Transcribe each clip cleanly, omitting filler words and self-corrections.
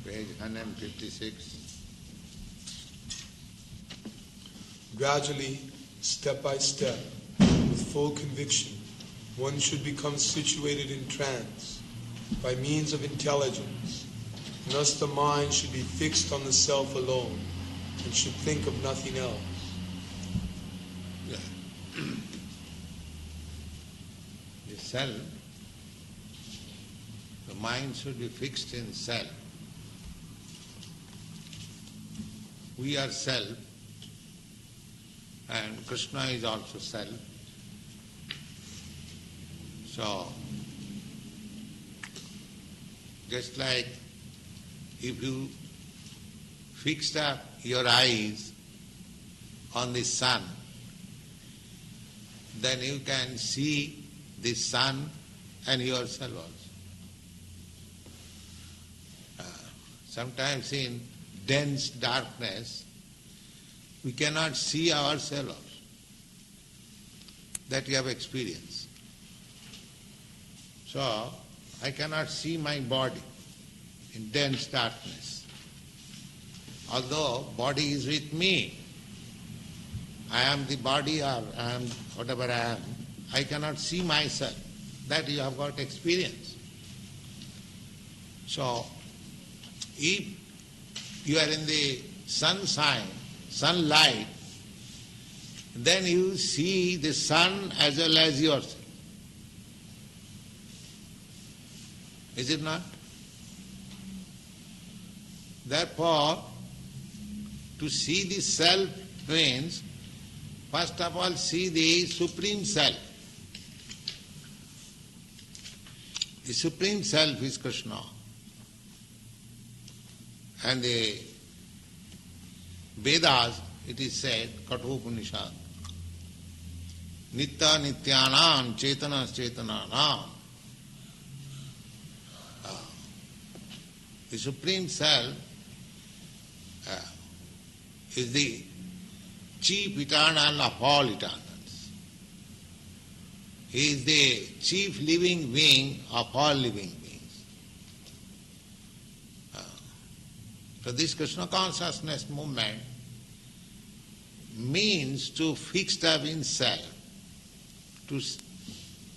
Page 156. Gradually, step by step, with full conviction, one should become situated in trance by means of intelligence. Thus the mind should be fixed on the self alone and should think of nothing else. The self, the mind should be fixed in self. We are self, and Krishna is also self. So, just like if you fixed up your eyes on the sun, then you can see the sun and yourself also. Sometimes in dense darkness, we cannot see ourselves also. That you have experienced. So, I cannot see my body in dense darkness. Although body is with me, I am the body or I am whatever I am, I cannot see myself. That you have got experience. So, if you are in the sunlight, then you see the sun as well as yourself. Is it not? Therefore, to see the self means, first of all, see the Supreme Self. The Supreme Self is Krishna. And the Vedas, it is said, Kathopanishad, Nitya Nityanam Chetana Chetananam. The Supreme Self is the chief eternal of all eternals. He is the chief living being of all living beings. So this Krishna consciousness movement means to fix up in self. To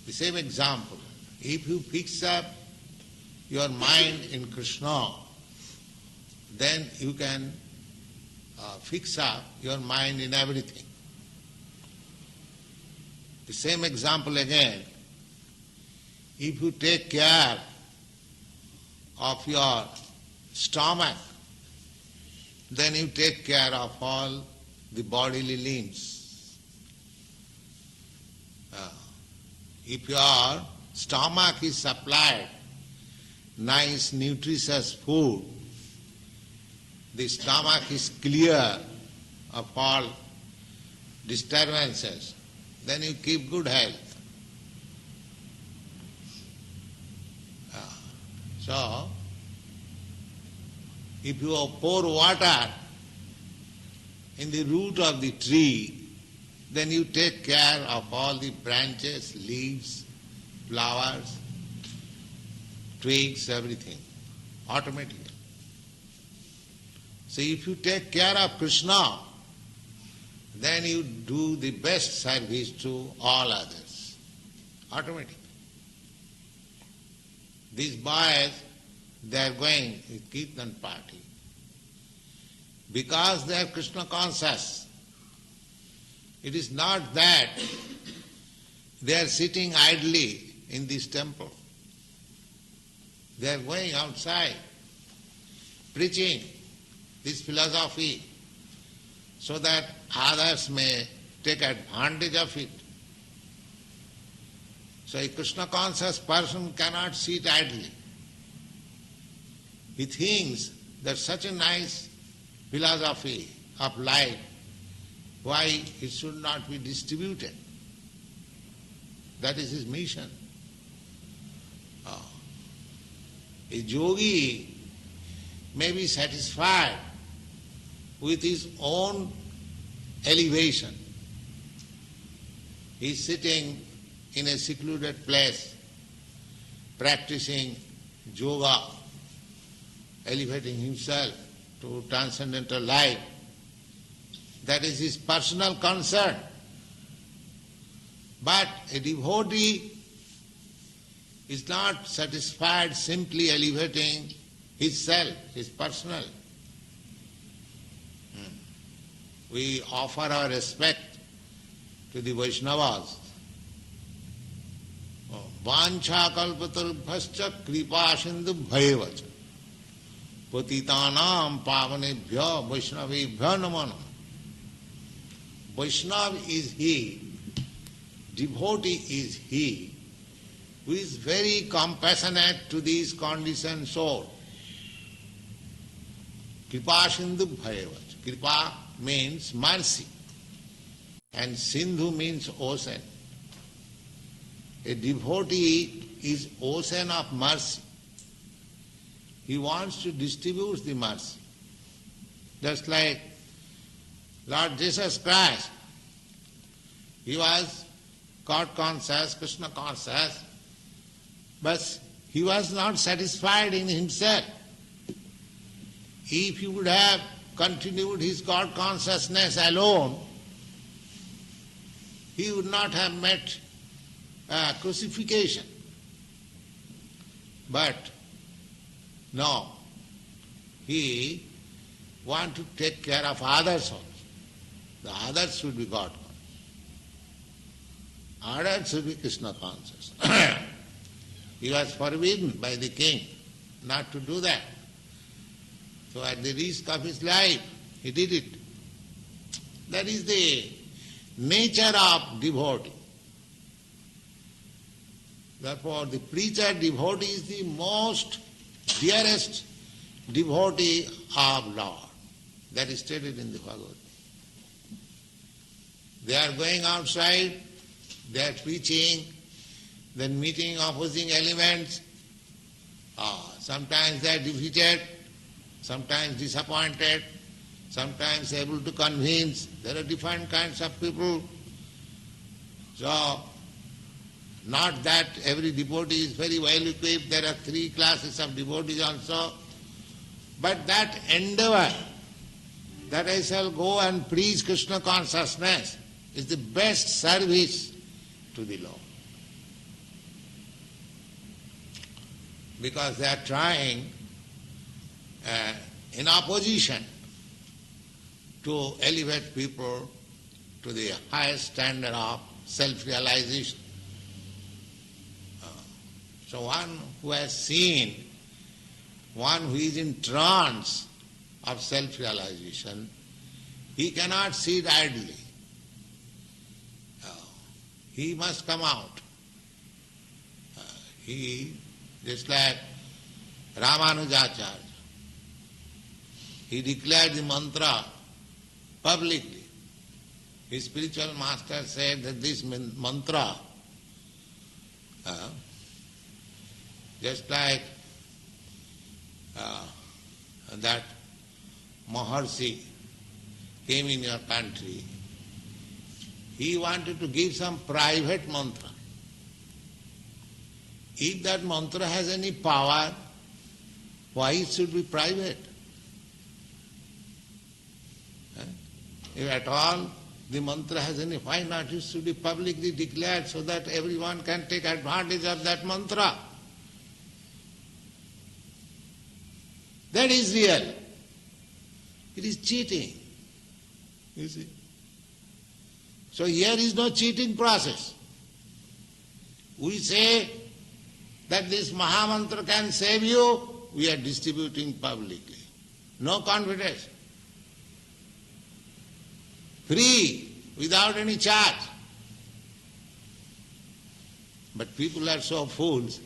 the same example, if you fix up your mind in Krishna, then you can fix up your mind in everything. The same example again, if you take care of your stomach, then you take care of all the bodily limbs. If your stomach is supplied nice nutritious food, the stomach is clear of all disturbances, then you keep good health. So, if you pour water in the root of the tree, then you take care of all the branches, leaves, flowers, twigs, everything, automatically. So if you take care of Krishna, then you do the best service to all others, automatically. These boys, they are going with Kirtan party. Because they are Krishna conscious, it is not that they are sitting idly in this temple. They are going outside, preaching this philosophy so that others may take advantage of it. So a Krishna conscious person cannot sit idly. He thinks that such a nice philosophy of life, why it should not be distributed. That is his mission. A yogi may be satisfied with his own elevation. He is sitting in a secluded place, practicing yoga, elevating himself to transcendental life. That is his personal concern. But a devotee is not satisfied simply elevating his self, his personal. We offer our respect to the Vaishnavas. Vancha kalpatarubhascha kripa sindhu bhayevacha patitanam pavanebhya vaishnavebhya namo namo. Vaishnava is he, devotee is he, who is very compassionate to these conditioned souls. Kripa sindhu bhayevacha. Kripa means mercy, and Sindhu means ocean. A devotee is ocean of mercy. He wants to distribute the mercy. Just like Lord Jesus Christ, he was God conscious, Krishna conscious, but he was not satisfied in himself. If he would have continued his God consciousness alone, he would not have met crucifixion. But no, he wants to take care of others also. The others should be God conscious. Others should be Krishna conscious. He was forbidden by the king not to do that. So at the risk of his life, he did it. That is the nature of devotee. Therefore, the preacher devotee is the most dearest devotee of Lord. That is stated in the Bhagwat. They are going outside, they are preaching, then meeting opposing elements. Sometimes they are defeated, sometimes disappointed, sometimes able to convince. There are different kinds of people. So, not that every devotee is very well equipped, there are 3 classes of devotees also. But that endeavor, that I shall go and preach Krishna consciousness, is the best service to the Lord. Because they are trying in opposition to elevate people to the highest standard of self-realization. So one who has seen, one who is in trance of self-realization, he cannot sit idly. He must come out. He, just like Ramanujacharya, he declared the mantra publicly. His spiritual master said that this mantra, just like that Maharshi came in your country, he wanted to give some private mantra. If that mantra has any power, why it should be private? If at all the mantra has any, why not it should be publicly declared so that everyone can take advantage of that mantra? That is real. It is cheating. You see. So here is no cheating process. We say that this Mahamantra can save you, we are distributing publicly. No confidence. Free, without any charge. But people are so fools,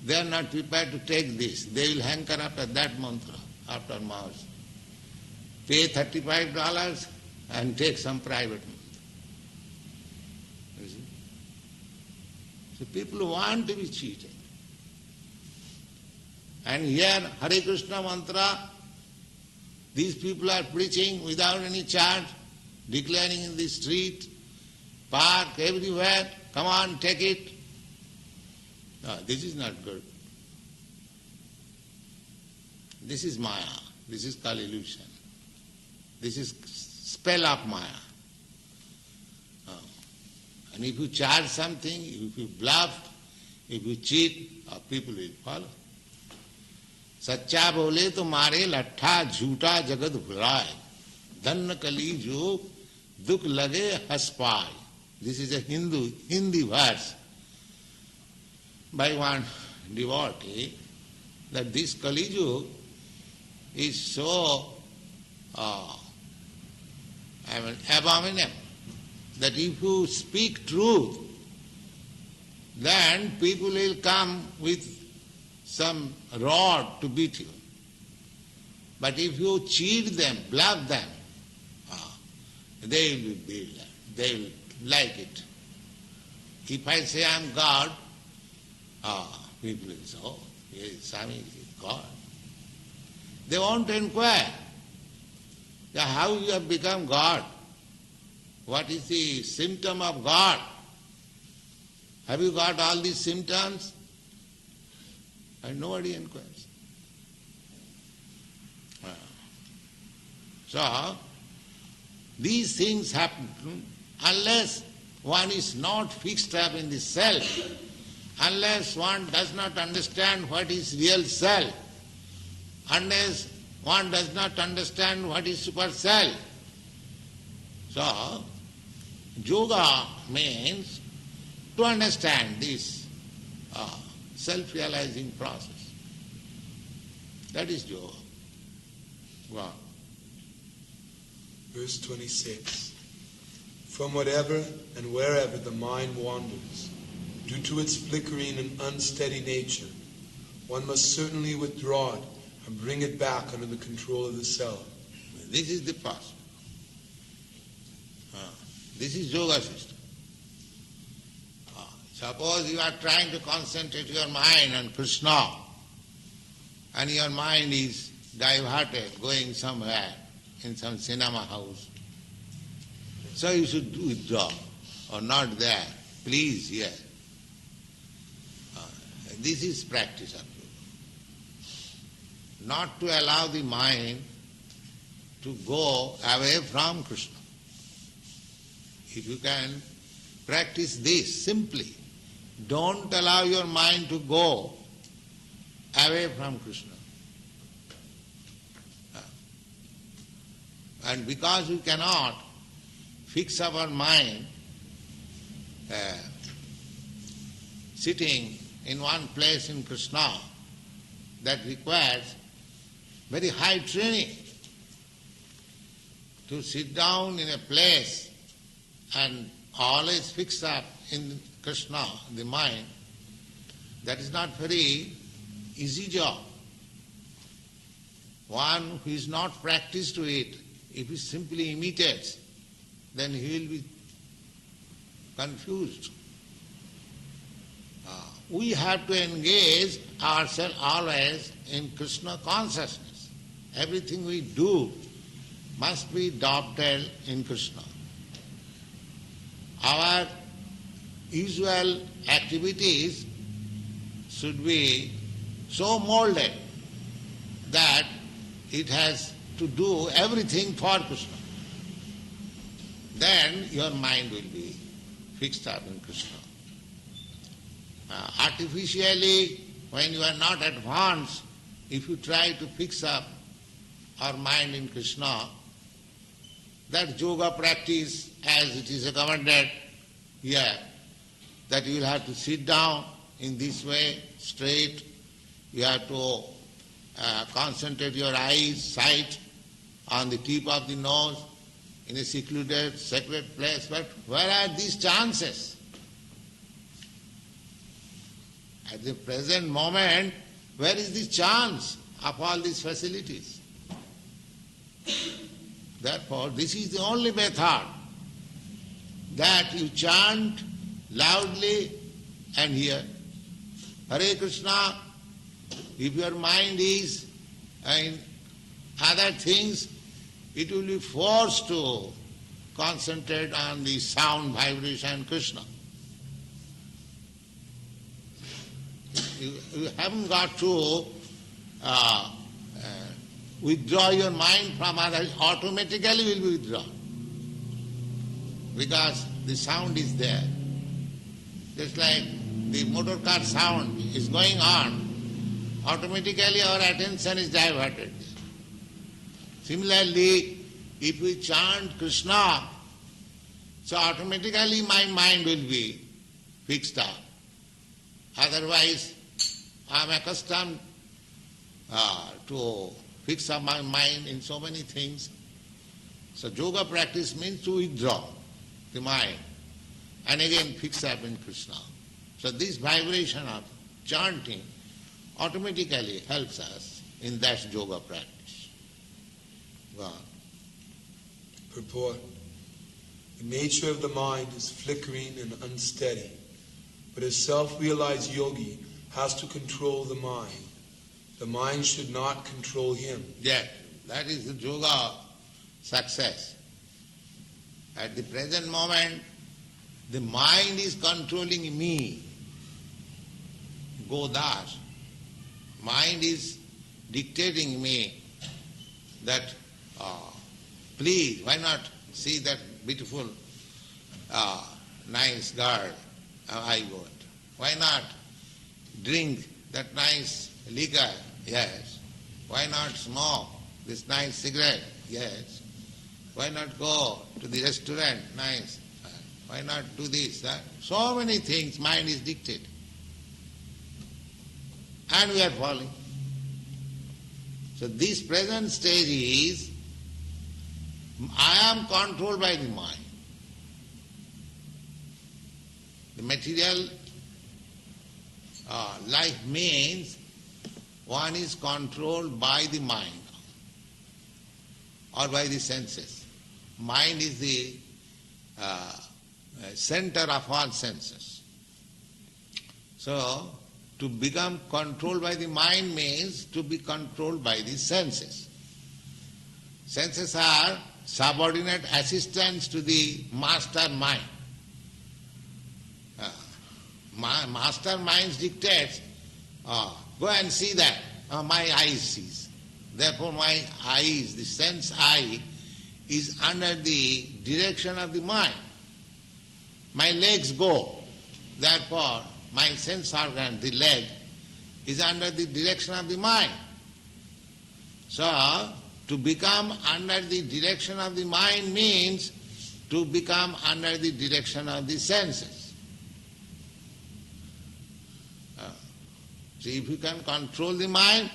they are not prepared to take this. They will hanker after that mantra, after Maharshi. Pay $35 and take some private mantra. You see? So people want to be cheated. And here, Hare Krishna mantra, these people are preaching without any charge, declaring in the street, park, everywhere, come on, take it. No, this is not good. This is Maya. This is called illusion. This is spell of Maya. And if you charge something, if you bluff, if you cheat, people will follow. सच्चा बोले तो मारे लट्ठा झूठा जगत भुलाए धन कली जो दुख लगे हंस पाए. This is a Hindi verse by one devotee, that this Kali Yuga is so abominable that if you speak truth, then people will come with some rod to beat you. But if you cheat them, bluff them, they will be they will like it. If I say I am God, people will say, oh, yes, Swami is God. They won't inquire how you have become God. What is the symptom of God? Have you got all these symptoms? And nobody inquires. So, these things happen unless one is not fixed up in the self, unless one does not understand what is real self, unless one does not understand what is super self. So, yoga means to understand this self-realizing process. That is yoga. Wow. Verse 26. From whatever and wherever the mind wanders, due to its flickering and unsteady nature, one must certainly withdraw it and bring it back under the control of the self. This is the process. This is yoga system. Suppose you are trying to concentrate your mind on Krishna and your mind is diverted, going somewhere in some cinema house. So you should withdraw, or not there. Please here. This is practice of yoga. Not to allow the mind to go away from Krishna. If you can practice this simply, don't allow your mind to go away from Krishna. And because we cannot fix our mind sitting in one place in Krishna, that requires very high training. To sit down in a place and always fix up in Krishna, the mind, that is not very easy job. One who is not practiced to it, if he simply imitates, then he will be confused. We have to engage ourselves always in Krishna consciousness. Everything we do must be adopted in Krishna. Our usual activities should be so molded that it has to do everything for Krishna. Then your mind will be fixed up in Krishna. Artificially, when you are not advanced, if you try to fix up our mind in Krishna, that yoga practice as it is recommended here, that you will have to sit down in this way, straight, you have to concentrate your eyes, sight on the tip of the nose, in a secluded, sacred place. But where are these chances? At the present moment, where is the chance of all these facilities? Therefore, this is the only method, that you chant loudly and hear. Hare Krishna. If your mind is in other things, it will be forced to concentrate on the sound, vibration, Krishna. You haven't got to withdraw your mind from others, automatically will be withdrawn. Because the sound is there. Just like the motor car sound is going on, automatically our attention is diverted. Similarly, if we chant Krishna, so automatically my mind will be fixed up. Otherwise, I am accustomed to fix up my mind in so many things. So yoga practice means to withdraw the mind and again fix up in Krishna. So this vibration of chanting automatically helps us in that yoga practice. Go on. Purport. The nature of the mind is flickering and unsteady, but a self-realized yogi has to control the mind. The mind should not control him. Yes, that is the yoga success. At the present moment, the mind is controlling me. Godas. Mind is dictating me that, please, why not see that beautiful, nice girl I got? Why not drink that nice liquor? Yes. Why not smoke this nice cigarette? Yes. Why not go to the restaurant? Nice. Why not do this, that? So many things mind is dictating. And we are falling. So this present stage is, I am controlled by the mind. The material life means one is controlled by the mind or by the senses. Mind is the center of all senses. So, to become controlled by the mind means to be controlled by the senses. Senses are subordinate assistants to the master mind. Master mind dictates, go and see that. My eye sees. Therefore my eyes, the sense eye, is under the direction of the mind. My legs go. Therefore my sense organ, the leg, is under the direction of the mind. So, to become under the direction of the mind means to become under the direction of the senses. So if you can control the mind,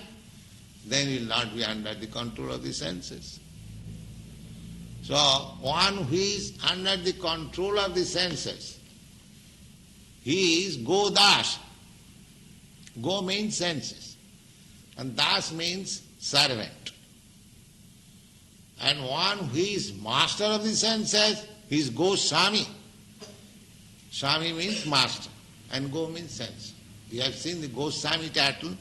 then you will not be under the control of the senses. So one who is under the control of the senses, he is Go Das. Go means senses, and Das means servant. And one who is master of the senses, he is Goswami. Swami means master, and Go means sense. You have seen the Goswami title.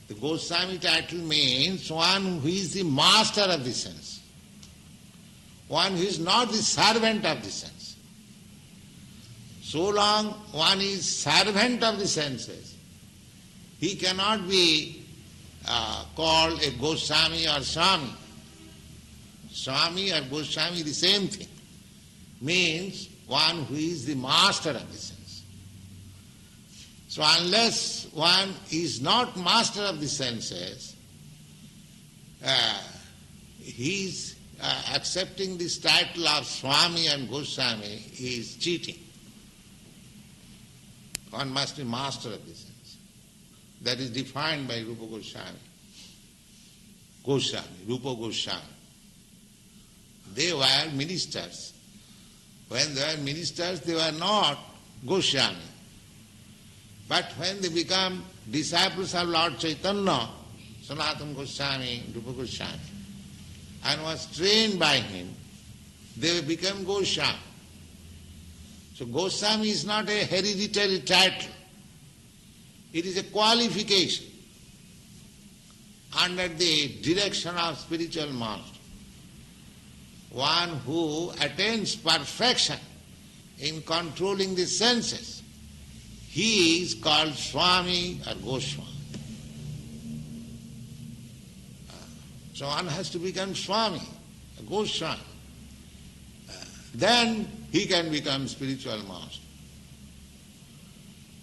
The Goswami title means one who is the master of the sense. One who is not the servant of the sense. So long one is servant of the senses, he cannot be called a Goswami or Swami. Swami or Goswami, the same thing. Means one who is the master of the sense. So unless one is not master of the senses, he is accepting this title of Swami and Goswami, he is cheating. One must be master of the sense. That is defined by Rupa Goswami. Rupa Goswami. They were ministers. When they were ministers, they were not Goswami. But when they become disciples of Lord Chaitanya, Sanatana Goswami, Rupa Goswami, and was trained by him, they became Goswami. So Goswami is not a hereditary title. It is a qualification under the direction of spiritual master. One who attains perfection in controlling the senses, he is called Swami or Goswami. So one has to become Swami, a Goswami. Then he can become spiritual master.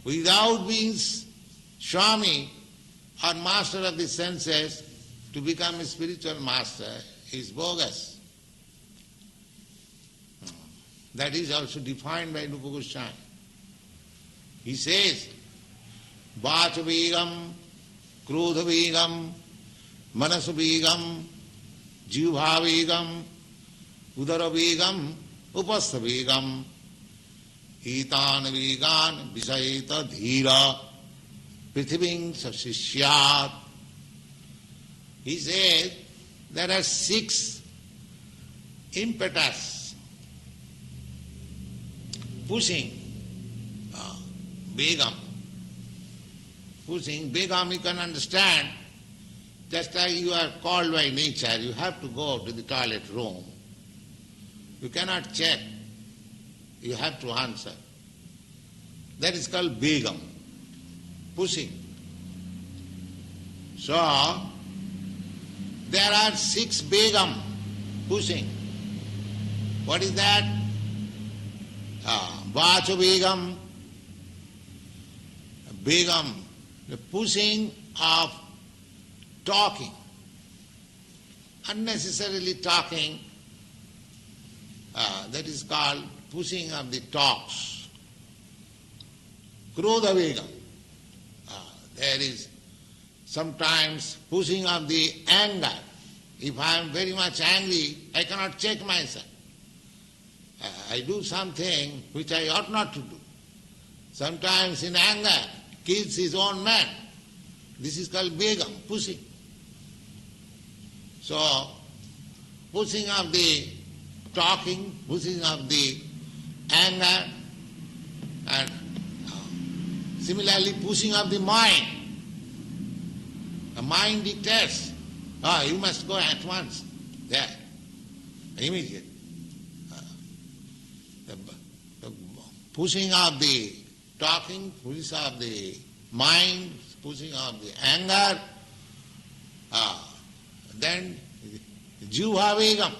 Without being Swami or master of the senses, to become a spiritual master is bogus. That is also defined by Rupa Goswami. He says, Vacha Vegam, Krodha Vegam, Manasa Vegam, Jivha Vegam, Udara Vegam, Upastha Vegam, Etan Vegan, Visayeta Dhira, Prithiving Sasishyat. He said there are 6 impetus pushing Begam. Pushing Begam you can understand, just like you are called by nature, you have to go to the toilet room. You cannot check, you have to answer. That is called Begam, pushing. So, there are 6 Begam pushing. What is that? Vacha Begam. Begam, the pushing of talking. Unnecessarily talking, that is called pushing of the talks. Krodha Begam. There is sometimes pushing of the anger. If I am very much angry, I cannot check myself. I do something which I ought not to do. Sometimes in anger, kills his own man. This is called Begam, pushing. So, pushing of the talking, pushing of the anger, and similarly pushing of the mind. The mind dictates, you must go at once, there, immediately. The pushing of the talking, pushing of the mind, pushing of the anger, then Jivha Vegam.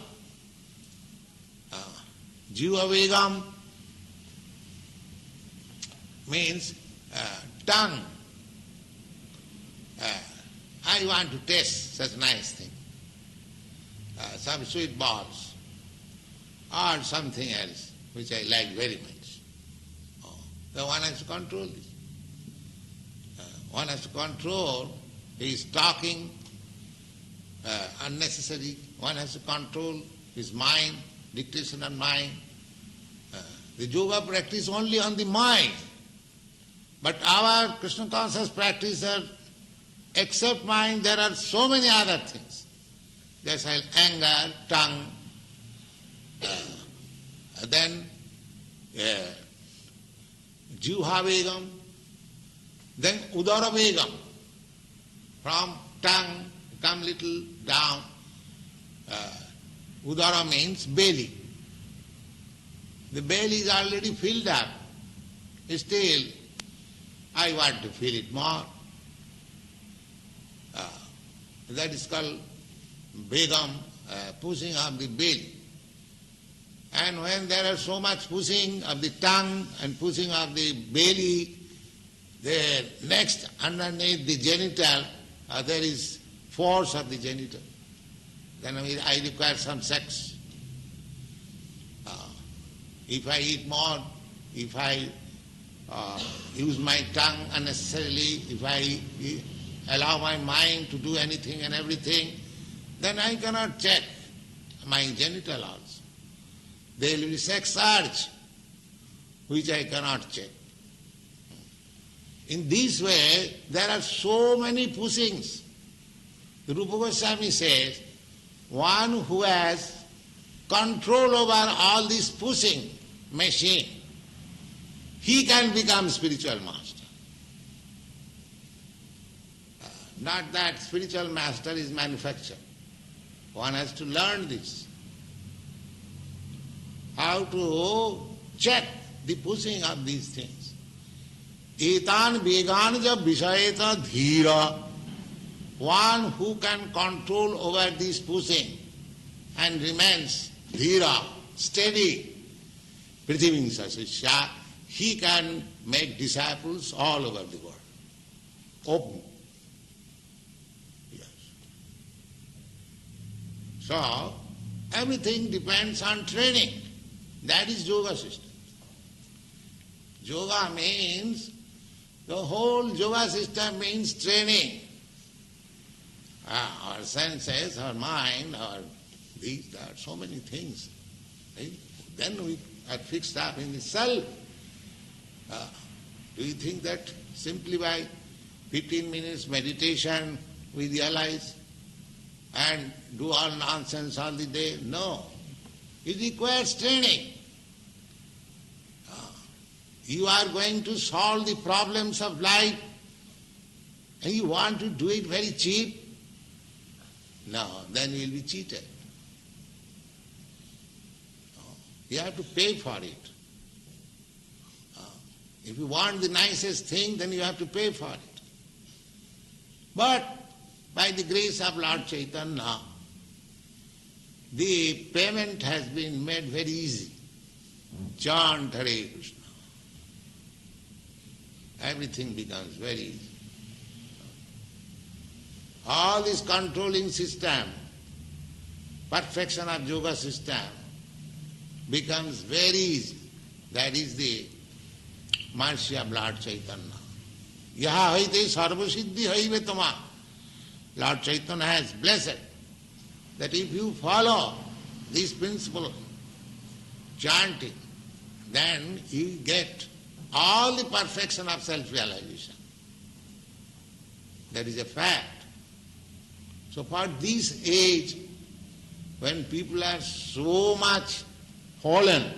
Jivha Vegam means tongue. I want to taste such nice thing, some sweet balls or something else which I like very much. Then one has to control this. One has to control his talking, unnecessary. One has to control his mind, dictation on mind. The yoga practice only on the mind. But our Krishna conscious practitioner, except mind, there are so many other things. There's anger, tongue, then Jivha Vegam, then Udara Vegam. From tongue come little down. Udara means belly. The belly is already filled up. Still, I want to fill it more. That is called Begam, pushing of the belly. And when there are so much pushing of the tongue and pushing of the belly, there next underneath the genital there is force of the genital. Then I require some sex. If I eat more, if I use my tongue unnecessarily, if I allow my mind to do anything and everything, then I cannot check my genital also. There will be sex urge, which I cannot check. In this way, there are so many pushings. The Rupa Goswami says, one who has control over all this pushing machine, he can become spiritual master. Not that spiritual master is manufactured. One has to learn this. How to check the pushing of these things. Etan vegan ja vishayeta dhira. one who can control over this pushing and remains dhira, steady, prithivingsa sishya, he can make disciples all over the world. Open. Yes. So, everything depends on training. That is yoga system. Yoga means, the whole yoga system means training. Our senses, our mind, our these, there are so many things. Right? Then we are fixed up in the self. Do you think that simply by 15 minutes meditation we realize and do all nonsense all the day? No. It requires training. You are going to solve the problems of life and you want to do it very cheap? No, then you will be cheated. You have to pay for it. If you want the nicest thing, then you have to pay for it. But by the grace of Lord Chaitanya, the payment has been made very easy. Chant Hare Krishna. Everything becomes very easy. All this controlling system, perfection of yoga system, becomes very easy. That is the mercy of Lord Chaitanya. Yaha haite sarvasiddhi haive tama. Lord Chaitanya has blessed that if you follow this principle, chanting, then you get all the perfection of self-realization. That is a fact. So for this age, when people are so much fallen,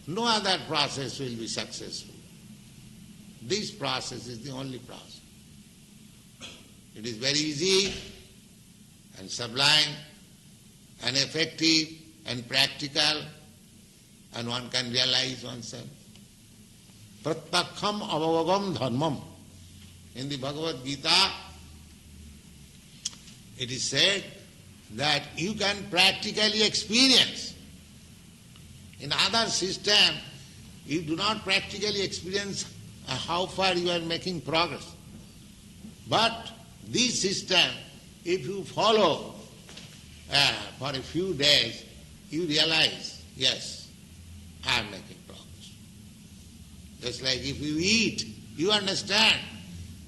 no other process will be successful. This process is the only process. It is very easy and sublime and effective and practical, and one can realize oneself. Pratyakham avavagam dharmam. In the Bhagwat Geeta, it is said that you can practically experience. In other system, you do not practically experience how far you are making progress. But this system, if you follow for a few days, you realize, yes, I am making progress. Just like if you eat, you understand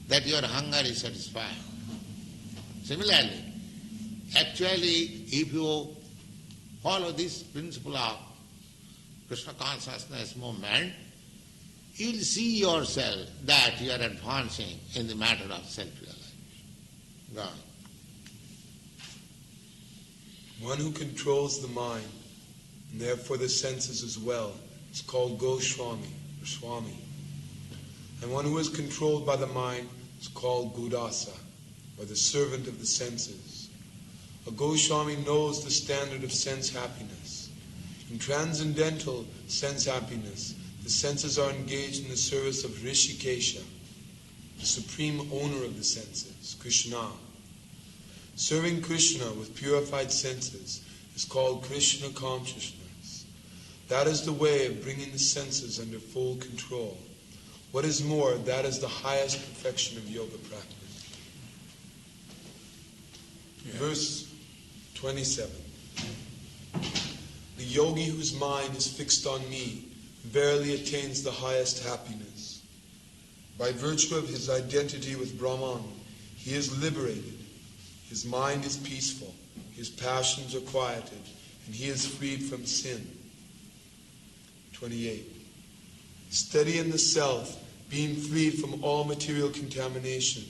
that your hunger is satisfied. Similarly, actually, if you follow this principle of Krishna consciousness movement, you will see yourself that you are advancing in the matter of self-realization. Go on. One who controls the mind, and therefore the senses as well, is called Goswami, or Swami. And one who is controlled by the mind is called Gudasa, or the servant of the senses. A Goswami knows the standard of sense happiness. In transcendental sense happiness, the senses are engaged in the service of Rishikesha, the supreme owner of the senses, Krishna. Serving Krishna with purified senses is called Krishna consciousness. That is the way of bringing the senses under full control. What is more, that is the highest perfection of yoga practice. Yeah. Verse 27. The yogi whose mind is fixed on me verily attains the highest happiness. By virtue of his identity with Brahman, he is liberated. His mind is peaceful, his passions are quieted, and he is freed from sin. 28. Steady in the self, being freed from all material contamination,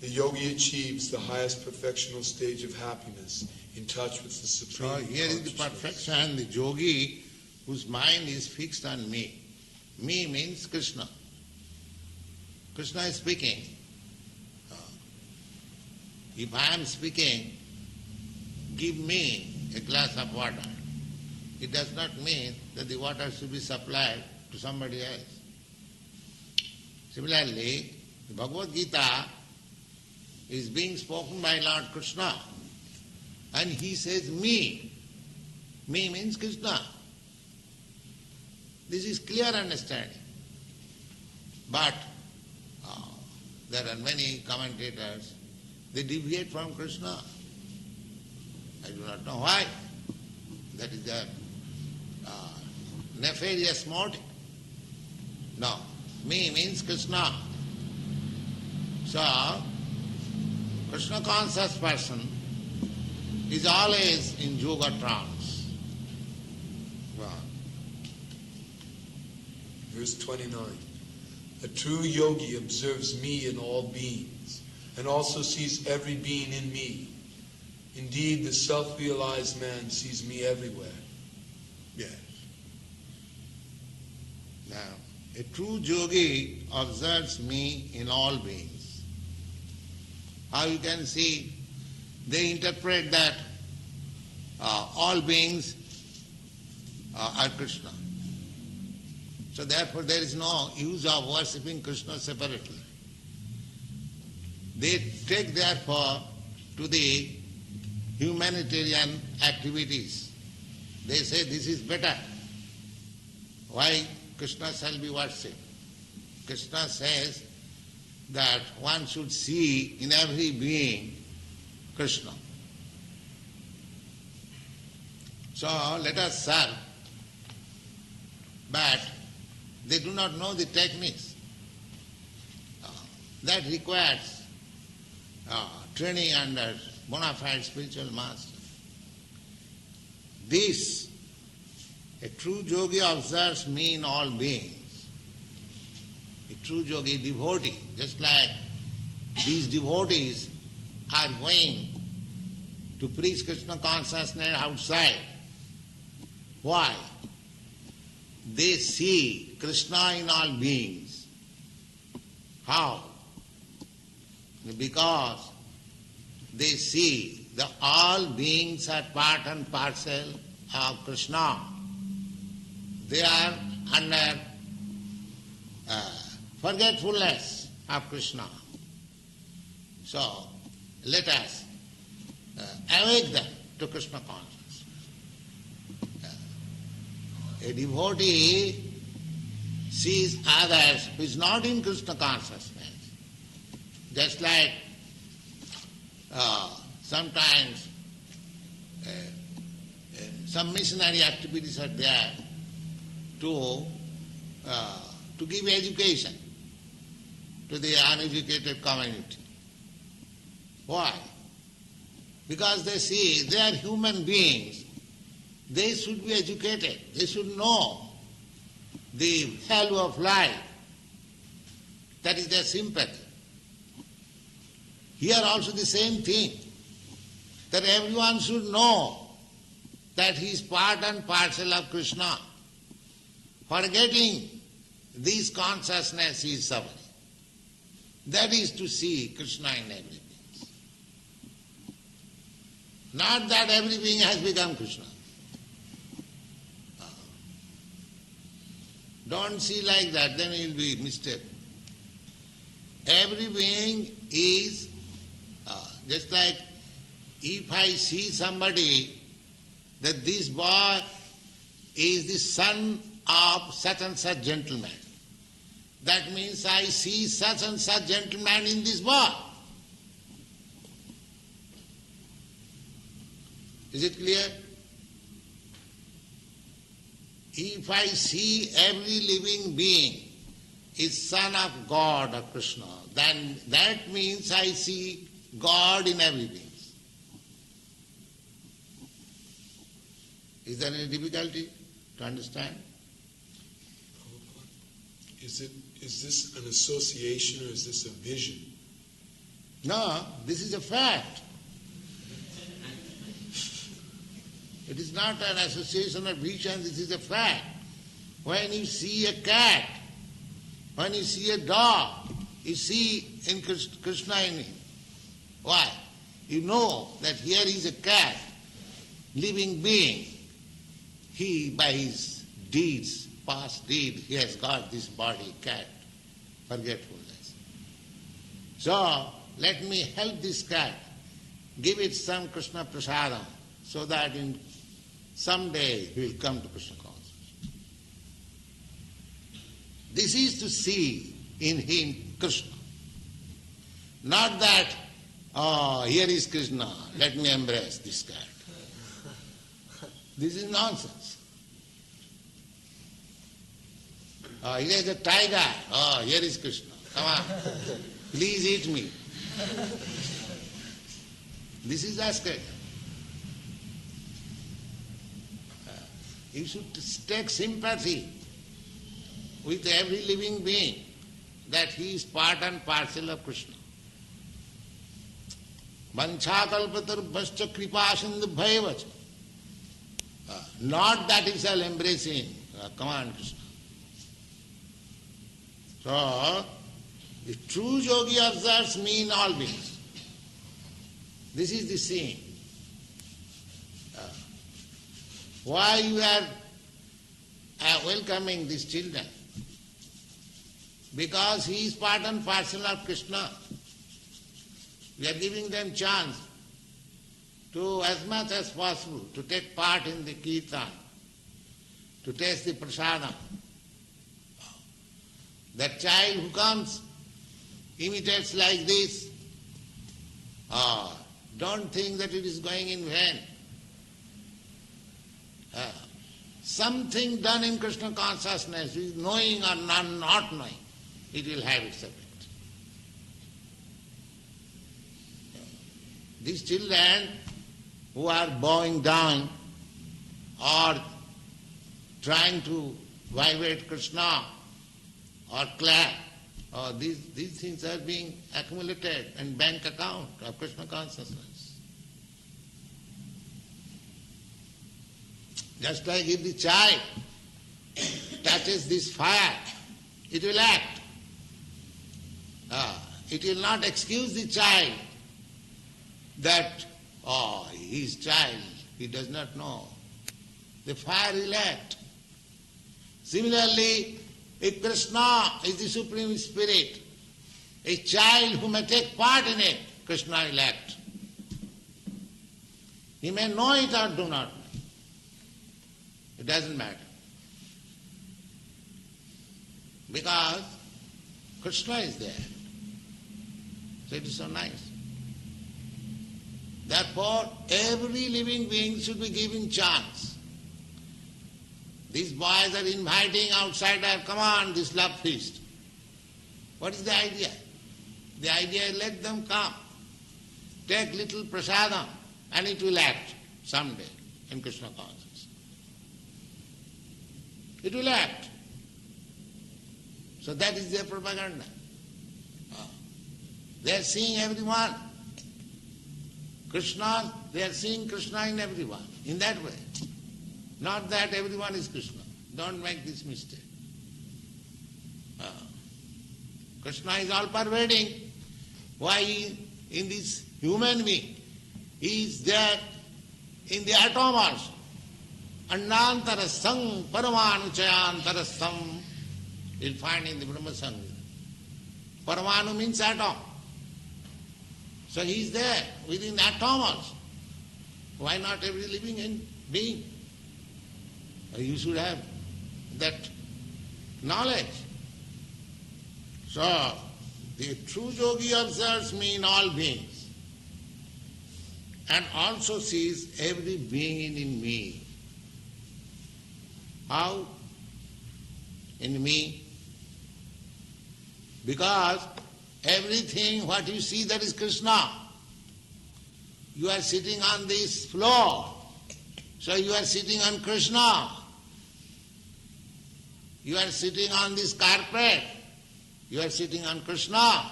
the yogi achieves the highest perfectional stage of happiness, in touch with the Supreme. So here is the perfection, the yogi whose mind is fixed on me. Me means Krishna. Krishna is speaking. If I am speaking, give me a glass of water. It does not mean that the water should be supplied to somebody else. Similarly, the Bhagavad Gita is being spoken by Lord Krishna. And he says me. Me means Krishna. This is clear understanding. But there are many commentators, they deviate from Krishna. I do not know why. That is their nefarious motive. No, me means Krishna. So, Krishna conscious person is always in yoga trance. Well, Verse 29. A true yogi observes me in all beings, and also sees every being in me. Indeed, the self-realized man sees me everywhere. yes. Now, a true yogi observes me in all beings. How you can see, they interpret that all beings are Krishna. So therefore there is no use of worshipping Krishna separately. They take therefore to the humanitarian activities. They say this is better. Why Krishna shall be worshipped? Krishna says that one should see in every being Krishna. So let us serve. But they do not know the techniques. That requires training under bona fide spiritual master. This, a true yogi observes me in all beings. A true yogi, devotee, just like these devotees are going to preach Krishna consciousness outside. Why? They see Krishna in all beings. How? Because they see that all beings are part and parcel of Krishna. They are under forgetfulness of Krishna. So, let us awake them to Krishna consciousness. A devotee sees others who is not in Krishna consciousness. Just like sometimes some missionary activities are there to give education to the uneducated community. Why? Because they see they are human beings. They should be educated. They should know the value of life. That is their sympathy. Here also the same thing, that everyone should know that he is part and parcel of Krishna. Forgetting this consciousness he is suffering. That is to see Krishna in every being. Not that every being has become Krishna. Don't see like that, then you will be mistaken. Every being is just like if I see somebody that this boy is the son of such and such gentleman. That means I see such and such gentleman in this boy. Is it clear? If I see every living being is son of God or Krishna, then that means I see God in every being. Is there any difficulty to understand? Is this an association or is this a vision? No, this is a fact. It is not an association or vision, this is a fact. When you see a cat, when you see a dog, you see in Krishna in him. Why? You know that here is a cat, living being. He, by his deeds, past deed, he has got this body, cat, forgetfulness. So, let me help this cat, give it some Krishna prasadam, so that in someday he will come to Krishna consciousness. This is to see in him Krishna. Not that, oh, here is Krishna, let me embrace this cat. This is nonsense. Oh, here is a tiger, oh, here is Krishna, come on, please eat me. This is ascetic. You should take sympathy with every living being, that he is part and parcel of Krishna. Vanchakalpatarubhascha kripasindubhayavacha. Not that he shall embrace him. Come on, Krishna. So, the true yogi observes me in all beings. This is the seeing. Why you are welcoming these children? Because he is part and parcel of Krishna. We are giving them chance to, as much as possible, to take part in the Kirtan, to taste the prasadam. That child who comes, imitates like this, don't think that it is going in vain. Something done in Krishna consciousness, is knowing or not knowing, it will have its effect. These children who are bowing down or trying to vibrate Krishna or clap, these things are being accumulated in bank account of Krishna consciousness. Just like if the child touches this fire, it will act. It will not excuse the child that, he is child, he does not know. The fire will act. Similarly, if Krishna is the Supreme Spirit, a child who may take part in it, Krishna will act. He may know it or do not know. It doesn't matter. Because Krishna is there. So it is so nice. Therefore, every living being should be given chance. These boys are inviting outsider, come on, this love feast. What is the idea? The idea is let them come. Take little prasadam and it will act someday in Krishna consciousness. It will act. So that is their propaganda. They are seeing everyone. Krishna, they are seeing Krishna in everyone, in that way. Not that everyone is Krishna. Don't make this mistake. Krishna is all pervading. Why in this human being? He is there in the atom also. Annantarasam paramanuchayantarasam. You'll find in the Brahma Samhita. Paramanu means atom. So he is there within the atom also. Why not every living being? You should have that knowledge. So, the true yogi observes me in all beings and also sees every being in me. How? In me. Because everything what you see, that is Krishna. You are sitting on this floor, so you are sitting on Krishna. You are sitting on this carpet, you are sitting on Krishna.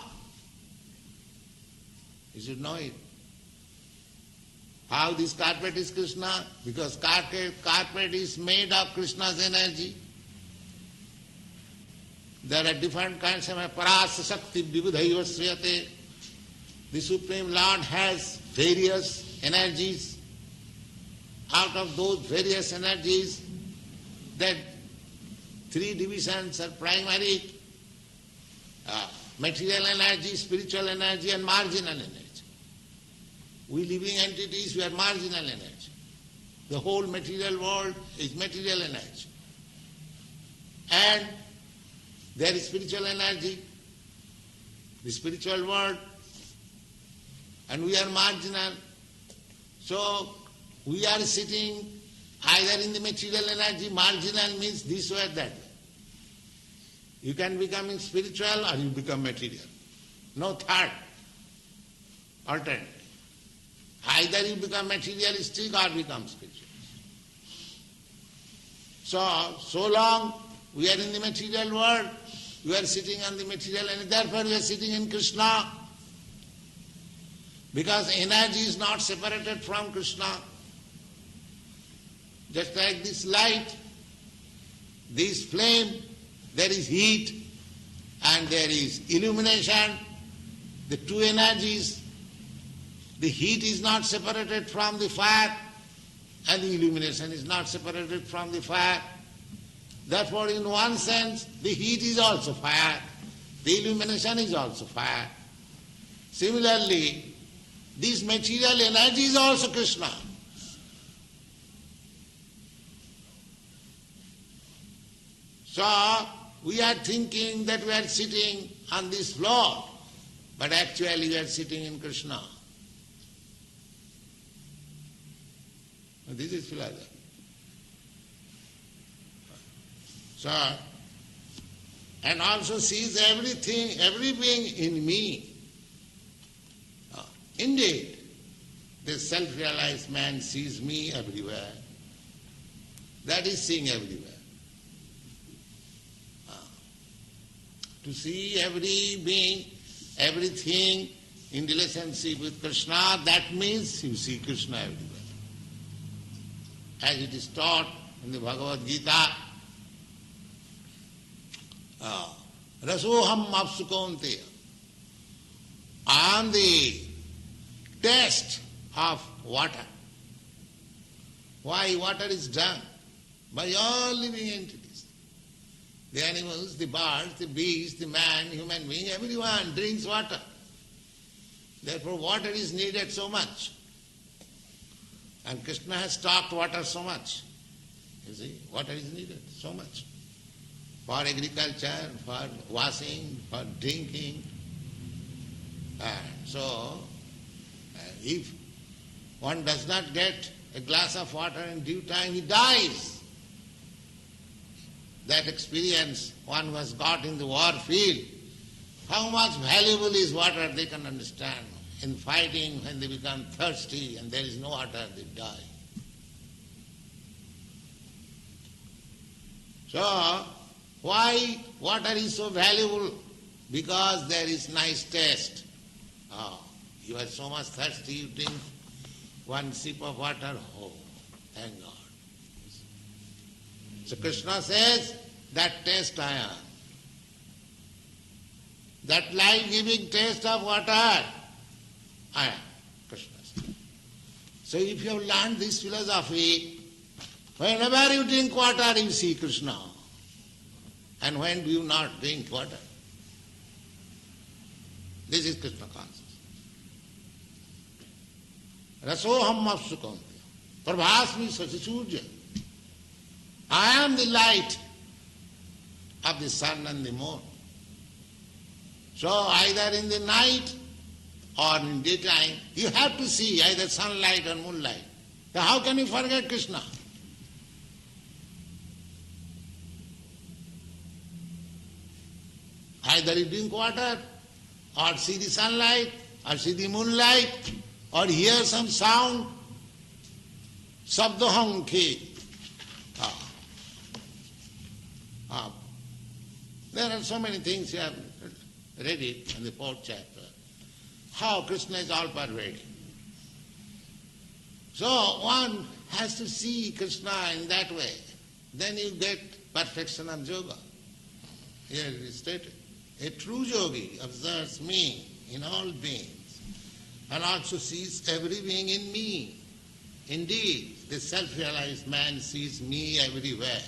You should know it. How this carpet is Krishna? Because carpet is made of Krishna's energy. There are different kinds of parasa shakti vibudhaiva sriyate. The Supreme Lord has various energies. Out of those various energies, that three divisions are primary. material energy, spiritual energy and marginal energy. We living entities, we are marginal energy. The whole material world is material energy. And there is spiritual energy, the spiritual world, and we are marginal. So we are sitting either in the material energy, marginal means this way or that way. You can become spiritual or you become material. No third alternative. Either you become materialistic or become spiritual. So long we are in the material world, we are sitting on the material and therefore we are sitting in Krishna. Because energy is not separated from Krishna. Just like this light, this flame, there is heat and there is illumination, the two energies. The heat is not separated from the fire and the illumination is not separated from the fire. Therefore, in one sense, the heat is also fire, the illumination is also fire. Similarly, this material energy is also Krishna. So, we are thinking that we are sitting on this floor, but actually we are sitting in Krishna. This is philosophy. So, and also sees everything, every being in me. Indeed, this self-realized man sees me everywhere. That is seeing everywhere. To see every being, everything in relationship with Krishna, that means you see Krishna everywhere. As it is taught in the Bhagwat Geeta, Rasoham Apsukonteya. I am the taste of water. Why water is done? By all living entities. The animals, the birds, the beasts, the man, human being, everyone drinks water. Therefore water is needed so much. And Krishna has stocked water so much. You see, water is needed so much. For agriculture, for washing, for drinking. So, if one does not get a glass of water in due time, he dies. That experience one who has got in the war field, how much valuable is water, they can understand. In fighting, when they become thirsty and there is no water, they die. So, why water is so valuable? Because there is nice taste. You are so much thirsty, you drink one sip of water, oh, thank God. So Krishna says, that taste I am. That life-giving taste of water, I am. Krishna says. So if you have learned this philosophy, whenever you drink water, you see Krishna. And when do you not drink water? This is Krishna consciousness. Rasoham apsukonteya. Prabhasmi sachisurja. I am the light of the sun and the moon. So either in the night or in daytime, you have to see either sunlight or moonlight. So how can you forget Krishna? Either you drink water, or see the sunlight, or see the moonlight, or hear some sound. Sabdoham ke. There are so many things you have read it in the 4th chapter. How Krishna is all pervading. So one has to see Krishna in that way. Then you get perfection of yoga. Here it is stated. A true yogi observes me in all beings and also sees every being in me. Indeed, the self-realized man sees me everywhere.